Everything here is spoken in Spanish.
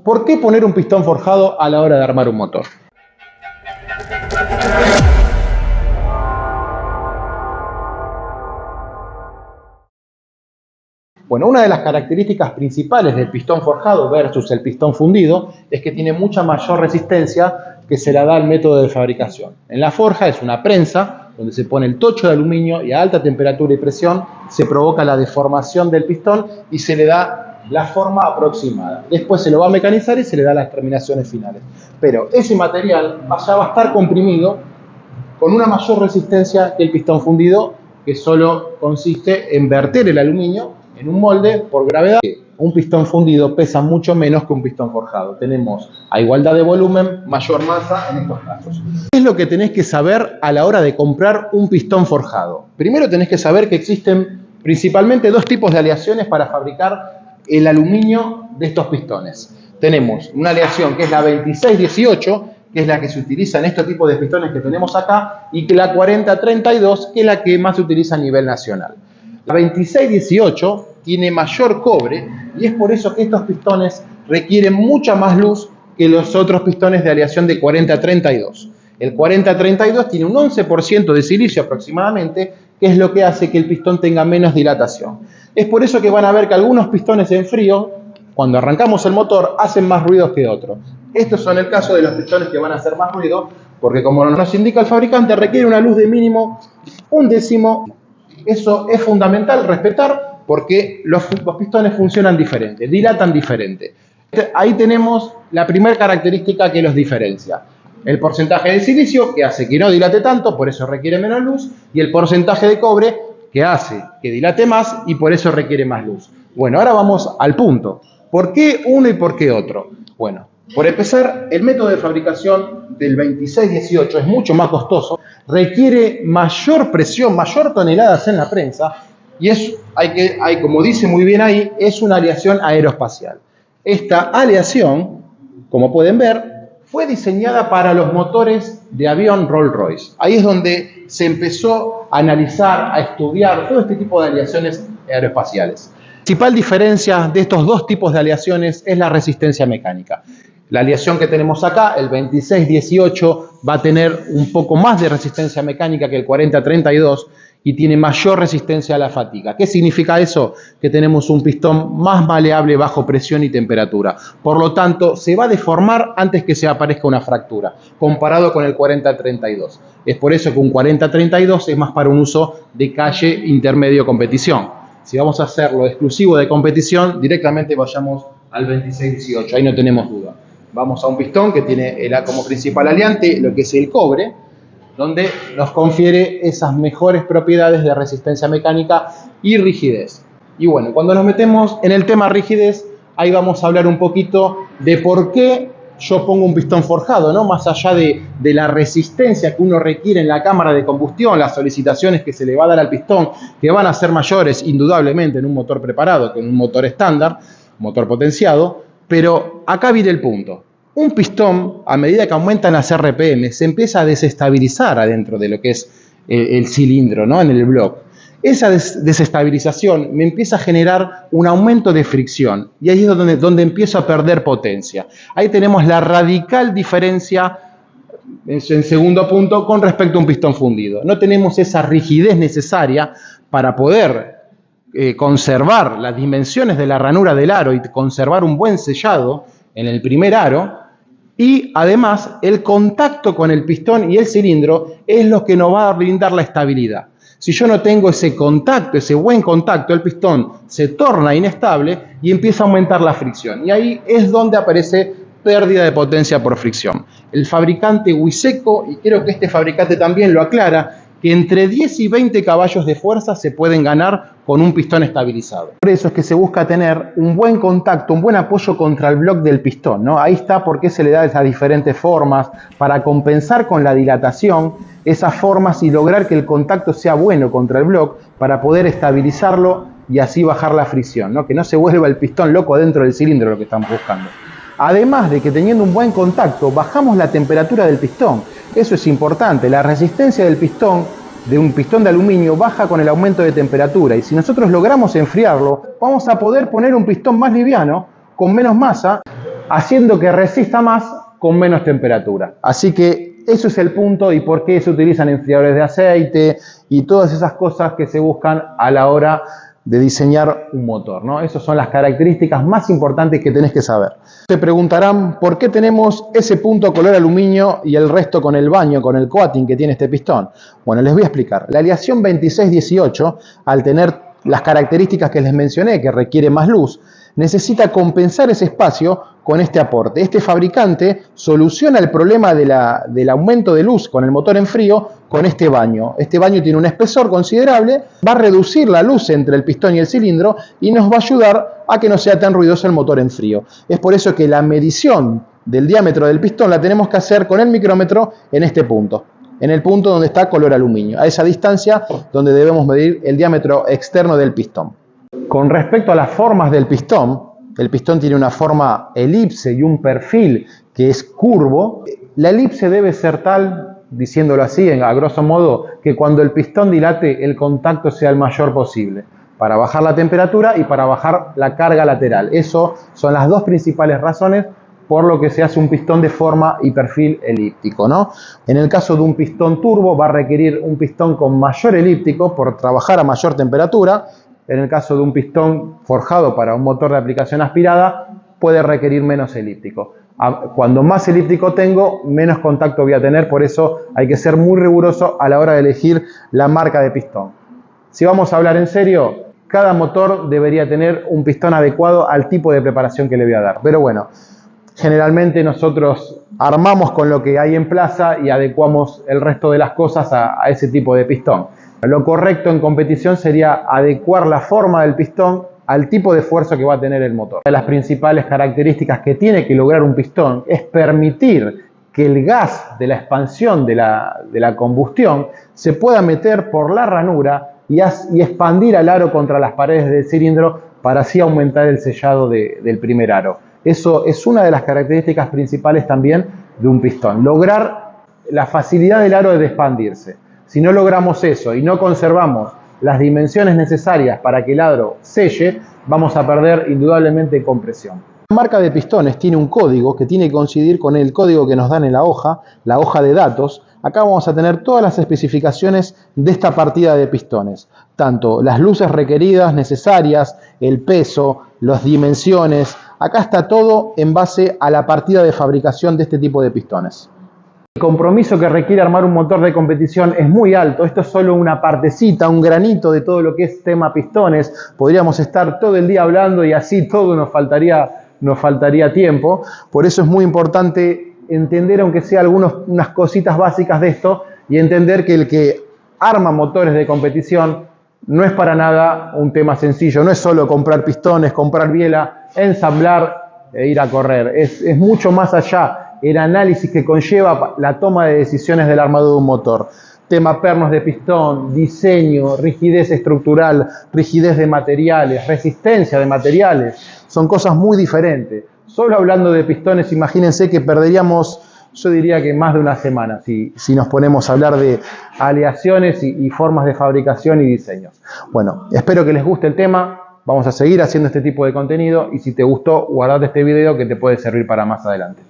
¿Por qué poner un pistón forjado a la hora de armar un motor? Bueno, una de las características principales del pistón forjado versus el pistón fundido es que tiene mucha mayor resistencia que se la da el método de fabricación. En la forja es una prensa donde se pone el tocho de aluminio y a alta temperatura y presión se provoca la deformación del pistón y se le da la forma aproximada. Después se lo va a mecanizar y se le da las terminaciones finales. Pero ese material ya va a estar comprimido con una mayor resistencia que el pistón fundido, que solo consiste en verter el aluminio en un molde por gravedad. Un pistón fundido pesa mucho menos que un pistón forjado. Tenemos a igualdad de volumen, mayor masa en estos casos. ¿Qué es lo que tenés que saber a la hora de comprar un pistón forjado? Primero tenés que saber que existen principalmente dos tipos de aleaciones para fabricar el aluminio de estos pistones. Tenemos una aleación que es la 2618, que es la que se utiliza en este tipo de pistones que tenemos acá, y que la 4032, que es la que más se utiliza a nivel nacional. La 2618 tiene mayor cobre y es por eso que estos pistones requieren mucha más luz que los otros pistones de aleación de 4032. El 4032 tiene un 11% de silicio aproximadamente, que es lo que hace que el pistón tenga menos dilatación. Es por eso que van a ver que algunos pistones en frío, cuando arrancamos el motor, hacen más ruido que otros. Estos son el caso de los pistones que van a hacer más ruido, porque como nos indica el fabricante, requiere una luz de mínimo 1/10. Eso es fundamental respetar porque los pistones funcionan diferente, dilatan diferente. Ahí tenemos la primera característica que los diferencia. El porcentaje de silicio, que hace que no dilate tanto, por eso requiere menos luz, y el porcentaje de cobre, que hace que dilate más y por eso requiere más luz. Bueno, ahora vamos al punto. ¿Por qué uno y por qué otro? Bueno, por empezar, el método de fabricación del 2618 es mucho más costoso, requiere mayor presión, mayor toneladas en la prensa y como dice muy bien ahí, es una aleación aeroespacial. Esta aleación, como pueden ver, fue diseñada para los motores de avión Rolls-Royce. Ahí es donde se empezó a analizar, a estudiar todo este tipo de aleaciones aeroespaciales. La principal diferencia de estos dos tipos de aleaciones es la resistencia mecánica. La aleación que tenemos acá, el 2618, va a tener un poco más de resistencia mecánica que el 4032 y tiene mayor resistencia a la fatiga. ¿Qué significa eso? Que tenemos un pistón más maleable bajo presión y temperatura. Por lo tanto, se va a deformar antes que se aparezca una fractura, comparado con el 4032. Es por eso que un 4032 es más para un uso de calle intermedio competición. Si vamos a hacerlo exclusivo de competición, directamente vayamos al 2618, ahí no tenemos duda. Vamos a un pistón que tiene como principal aliante lo que es el cobre, donde nos confiere esas mejores propiedades de resistencia mecánica y rigidez. Y bueno, cuando nos metemos en el tema rigidez, ahí vamos a hablar un poquito de por qué yo pongo un pistón forjado, ¿no? Más allá de la resistencia que uno requiere en la cámara de combustión, las solicitaciones que se le va a dar al pistón, que van a ser mayores indudablemente en un motor preparado que en un motor estándar, motor potenciado, pero acá viene el punto. Un pistón, a medida que aumentan las RPM, se empieza a desestabilizar adentro de lo que es el cilindro, ¿no? En el block. Esa desestabilización me empieza a generar un aumento de fricción y ahí es donde empiezo a perder potencia. Ahí tenemos la radical diferencia, en segundo punto, con respecto a un pistón fundido. No tenemos esa rigidez necesaria para poder conservar las dimensiones de la ranura del aro y conservar un buen sellado en el primer aro. Y además el contacto con el pistón y el cilindro es lo que nos va a brindar la estabilidad. Si yo no tengo ese contacto, ese buen contacto, el pistón se torna inestable y empieza a aumentar la fricción. Y ahí es donde aparece pérdida de potencia por fricción. El fabricante Wiseco, y creo que este fabricante también lo aclara, que entre 10 y 20 caballos de fuerza se pueden ganar con un pistón estabilizado. Por eso es que se busca tener un buen contacto, un buen apoyo contra el bloque del pistón, ¿no? Ahí está por qué se le da esas diferentes formas, para compensar con la dilatación esas formas y lograr que el contacto sea bueno contra el bloque para poder estabilizarlo y así bajar la fricción, ¿no? Que no se vuelva el pistón loco dentro del cilindro, lo que estamos buscando. Además de que teniendo un buen contacto, bajamos la temperatura del pistón. Eso es importante. La resistencia del pistón, de un pistón de aluminio, baja con el aumento de temperatura. Y si nosotros logramos enfriarlo, vamos a poder poner un pistón más liviano, con menos masa, haciendo que resista más con menos temperatura. Así que eso es el punto y por qué se utilizan enfriadores de aceite y todas esas cosas que se buscan a la hora de diseñar un motor, ¿no? Esas son las características más importantes que tenés que saber. Se preguntarán por qué tenemos ese punto color aluminio y el resto con el baño, con el coating que tiene este pistón. Bueno, les voy a explicar. La aleación 2618, al tener las características que les mencioné, que requiere más luz, necesita compensar ese espacio con este aporte. Este fabricante soluciona el problema del aumento de luz con el motor en frío con este baño. Este baño tiene un espesor considerable, va a reducir la luz entre el pistón y el cilindro y nos va a ayudar a que no sea tan ruidoso el motor en frío. Es por eso que la medición del diámetro del pistón la tenemos que hacer con el micrómetro en este punto. En el punto donde está color aluminio, a esa distancia donde debemos medir el diámetro externo del pistón. Con respecto a las formas del pistón, el pistón tiene una forma elipse y un perfil que es curvo. La elipse debe ser tal, diciéndolo así, a grosso modo, que cuando el pistón dilate el contacto sea el mayor posible, para bajar la temperatura y para bajar la carga lateral. Eso son las dos principales razones por lo que se hace un pistón de forma y perfil elíptico, ¿no? En el caso de un pistón turbo va a requerir un pistón con mayor elíptico por trabajar a mayor temperatura. En el caso de un pistón forjado para un motor de aplicación aspirada, puede requerir menos elíptico. Cuando más elíptico tengo, menos contacto voy a tener, por eso hay que ser muy riguroso a la hora de elegir la marca de pistón. Si vamos a hablar en serio, cada motor debería tener un pistón adecuado al tipo de preparación que le voy a dar. Pero bueno, generalmente nosotros armamos con lo que hay en plaza y adecuamos el resto de las cosas a ese tipo de pistón. Lo correcto en competición sería adecuar la forma del pistón al tipo de esfuerzo que va a tener el motor. Una de las principales características que tiene que lograr un pistón es permitir que el gas de la expansión de la combustión se pueda meter por la ranura y expandir al aro contra las paredes del cilindro para así aumentar el sellado del primer aro. Eso es una de las características principales también de un pistón, lograr la facilidad del aro de expandirse. Si no logramos eso y no conservamos las dimensiones necesarias para que el aro selle, vamos a perder indudablemente compresión. La marca de pistones tiene un código que tiene que coincidir con el código que nos dan en la hoja de datos. Acá vamos a tener todas las especificaciones de esta partida de pistones, tanto las luces requeridas, necesarias, el peso, las dimensiones. Acá está todo en base a la partida de fabricación de este tipo de pistones. El compromiso que requiere armar un motor de competición es muy alto. Esto es solo una partecita, un granito de todo lo que es tema pistones. Podríamos estar todo el día hablando y así todo nos faltaría tiempo. Por eso es muy importante entender, aunque sea unas cositas básicas de esto, y entender que el que arma motores de competición no es para nada un tema sencillo. No es solo comprar pistones, comprar biela, ensamblar e ir a correr. Es mucho más allá el análisis que conlleva la toma de decisiones del armado de un motor. Tema pernos de pistón, diseño, rigidez estructural, rigidez de materiales, resistencia de materiales. Son cosas muy diferentes. Solo hablando de pistones, imagínense que perderíamos, yo diría que más de una semana si nos ponemos a hablar de aleaciones y formas de fabricación y diseños. Bueno, espero que les guste el tema. Vamos a seguir haciendo este tipo de contenido y si te gustó, guardate este video que te puede servir para más adelante.